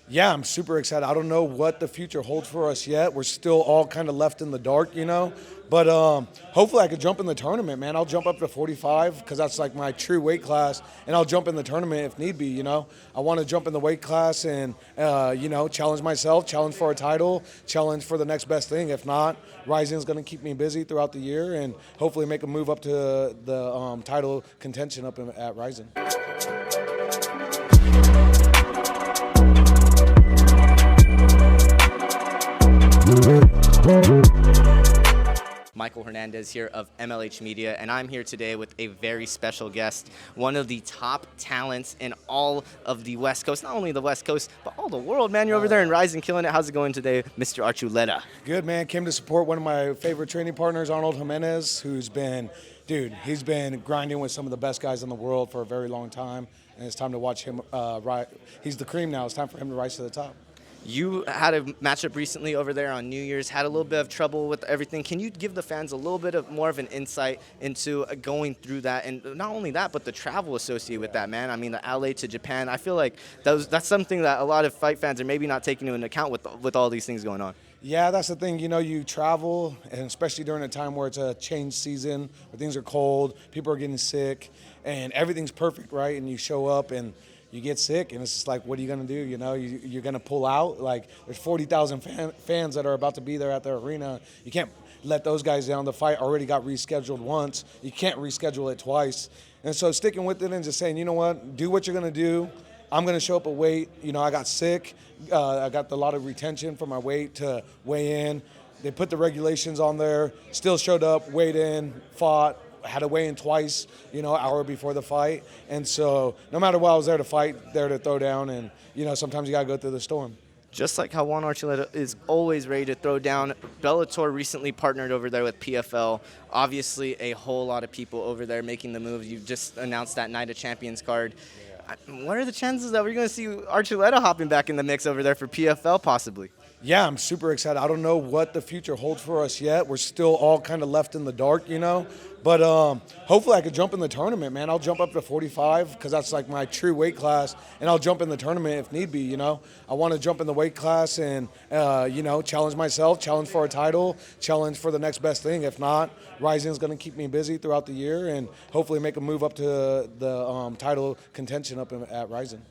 Yeah, I'm super excited. I don't know what the future holds for us yet. We're still all kind of left in the dark, But hopefully I could jump in the tournament, man. I'll jump up to 45 because that's like my true weight class, and I'll jump in the tournament if need be, I want to jump in the weight class and, challenge myself, challenge for a title, challenge for the next best thing. If not, Rizin going to keep me busy throughout the year and hopefully make a move up to the title contention up at Rizin. Michael Hernandez here of MLH Media, and I'm here today with a very special guest, one of the top talents in all of the West Coast, not only the West Coast, but all the world, man. You're over there in Rizin killing it. How's it going today, Mr. Archuleta? Good, man. Came to support one of my favorite training partners, Arnold Jimenez, he's been grinding with some of the best guys in the world for a very long time, and it's time to watch him rise. He's the cream now. It's time for him to rise to the top. You had a matchup recently over there on New Year's, had a little bit of trouble with everything. Can you give the fans a little bit of more of an insight into going through that, and not only that, but the travel associated with that, man? I mean, the LA to Japan, I feel like that's something that a lot of fight fans are maybe not taking into account with all these things going on. Yeah, that's the thing. You travel, and especially during a time where it's a change season, where things are cold, people are getting sick, and everything's perfect, right? And you show up and you get sick, and it's just like, what are you going to do? You're going to pull out. Like, there's 40,000 fans that are about to be there at the arena. You can't let those guys down. The fight already got rescheduled once. You can't reschedule it twice. And so sticking with it and just saying, you know what, do what you're going to do. I'm going to show up at weight. I got sick. I got a lot of retention for my weight to weigh in. They put the regulations on there, still showed up, weighed in, fought, had to weigh in twice, an hour before the fight. And so no matter what, I was there to fight, there to throw down, and, sometimes you got to go through the storm. Just like how Juan Archuleta is always ready to throw down, Bellator recently partnered over there with PFL. Obviously, a whole lot of people over there making the move. You just announced that Night of Champions card. What are the chances that we're going to see Archuleta hopping back in the mix over there for PFL possibly? Yeah, I'm super excited. I don't know what the future holds for us yet. We're still all kind of left in the dark, But hopefully I could jump in the tournament, man. I'll jump up to 45 because that's like my true weight class, and I'll jump in the tournament if need be, I want to jump in the weight class and, challenge myself, challenge for a title, challenge for the next best thing. If not, Rizin going to keep me busy throughout the year and hopefully make a move up to the title contention up at Rizin.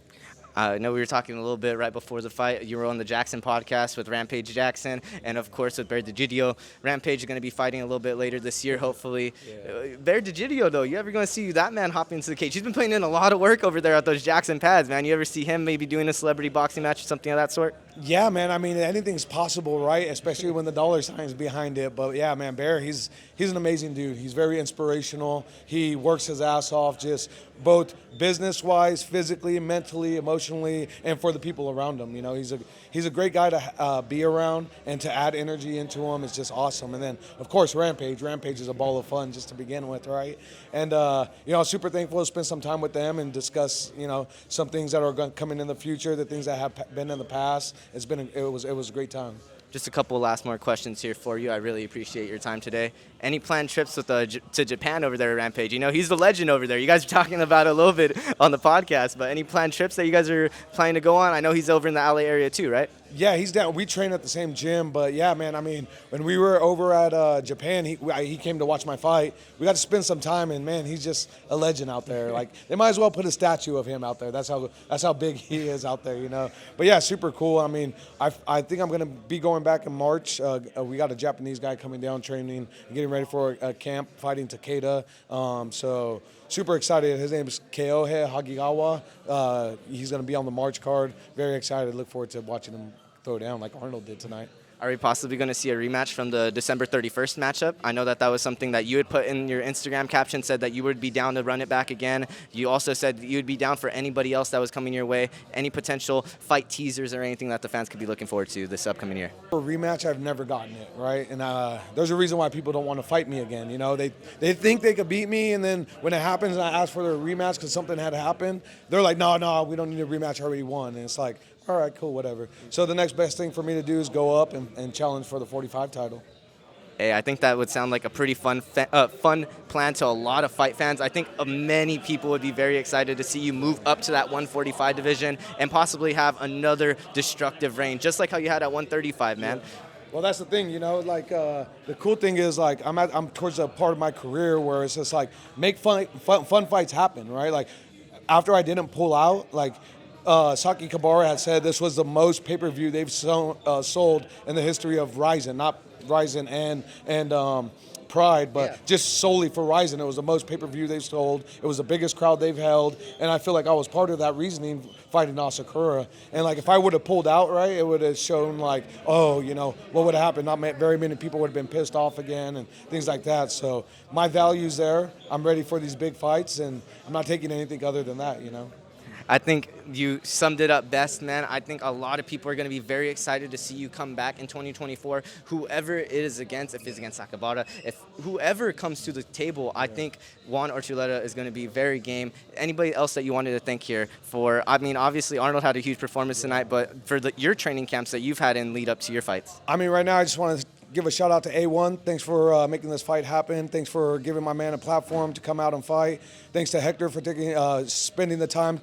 I know we were talking a little bit right before the fight. You were on the Jackson podcast with Rampage Jackson and, of course, with Bear DeGidio. Rampage is going to be fighting a little bit later this year, hopefully. Yeah. Bear DeGidio, though, you ever going to see that man hop into the cage? He's been putting in a lot of work over there at those Jackson pads, man. You ever see him maybe doing a celebrity boxing match or something of that sort? Yeah, man. I mean, anything's possible, right? Especially when the dollar sign's behind it. But, yeah, man, Bear, he's an amazing dude. He's very inspirational. He works his ass off just both business-wise, physically, mentally, emotionally, and for the people around him. He's a great guy to be around, and to add energy into him is just awesome. And then, of course, Rampage. Rampage is a ball of fun just to begin with, right? And, super thankful to spend some time with them and discuss, some things that are coming in the future, the things that have been in the past. It was a great time. Just a couple last more questions here for you. I really appreciate your time today. Any planned trips to Japan over there at Rampage? He's the legend over there. You guys are talking about it a little bit on the podcast, but any planned trips that you guys are planning to go on? I know he's over in the LA area too, right? Yeah, he's down. We train at the same gym, but yeah, man, I mean, when we were over at Japan, he came to watch my fight. We got to spend some time, and man, he's just a legend out there. Like, they might as well put a statue of him out there. That's how big he is out there, But yeah, super cool. I mean, I think I'm gonna be going back in March. We got a Japanese guy coming down training, getting ready for a camp, fighting Takeda. So super excited. His name is Keohe Hagigawa. He's gonna be on the March card. Very excited. Look forward to watching him throw down like Arnold did tonight. Are we possibly going to see a rematch from the December 31st matchup? I know that was something that you had put in your Instagram caption, said that you would be down to run it back again. You also said that you would be down for anybody else that was coming your way. Any potential fight teasers or anything that the fans could be looking forward to this upcoming year? For a rematch, I've never gotten it, right? And there's a reason why people don't want to fight me again. They think they could beat me, and then when it happens and I ask for the rematch because something had happened, they're like, no, we don't need a rematch, I already won. And it's like, all right, cool, whatever. So the next best thing for me to do is go up and challenge for the 45 title. Hey, I think that would sound like a pretty fun plan to a lot of fight fans. I think many people would be very excited to see you move up to that 145 division and possibly have another destructive reign, just like how you had at 135, man. Yeah. Well, that's the thing, like the cool thing is like I'm towards a part of my career where it's just like make fun fights happen, right? Like after I didn't pull out, like Saki Kabara had said this was the most pay-per-view they've sold in the history of Rizin, not Rizin and Pride, but just solely for Rizin. It was the most pay-per-view they've sold. It was the biggest crowd they've held, and I feel like I was part of that reasoning fighting Asakura. And like if I would have pulled out, right, it would have shown like, oh, what would have happened? Not very many people would have been pissed off again and things like that. So my value's there. I'm ready for these big fights, and I'm not taking anything other than that. I think you summed it up best, man. I think a lot of people are going to be very excited to see you come back in 2024. Whoever it is against, if it's against Sakabara, if whoever comes to the table, I think Juan Archuleta is going to be very game. Anybody else that you wanted to thank here for? I mean, obviously Arnold had a huge performance tonight, but for your training camps that you've had in lead up to your fights. I mean, right now I just want to give a shout out to A1. Thanks for making this fight happen. Thanks for giving my man a platform to come out and fight. Thanks to Hector for spending the time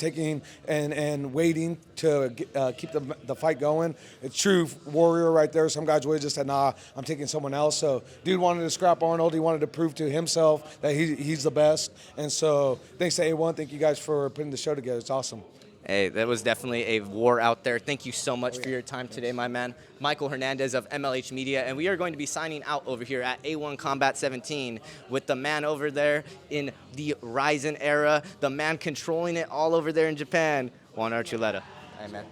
and waiting to keep the fight going. A true warrior right there. Some guys would have just said, nah, I'm taking someone else. So dude wanted to scrap Arnold. He wanted to prove to himself that he's the best. And so thanks to A1. Thank you guys for putting the show together. It's awesome. Hey, that was definitely a war out there. Thank you so much for your time today, my man. Michael Hernandez of MLH Media, and we are going to be signing out over here at A1 Combat 17 with the man over there in the Rizin era, the man controlling it all over there in Japan, Juan Archuleta. Hey, man.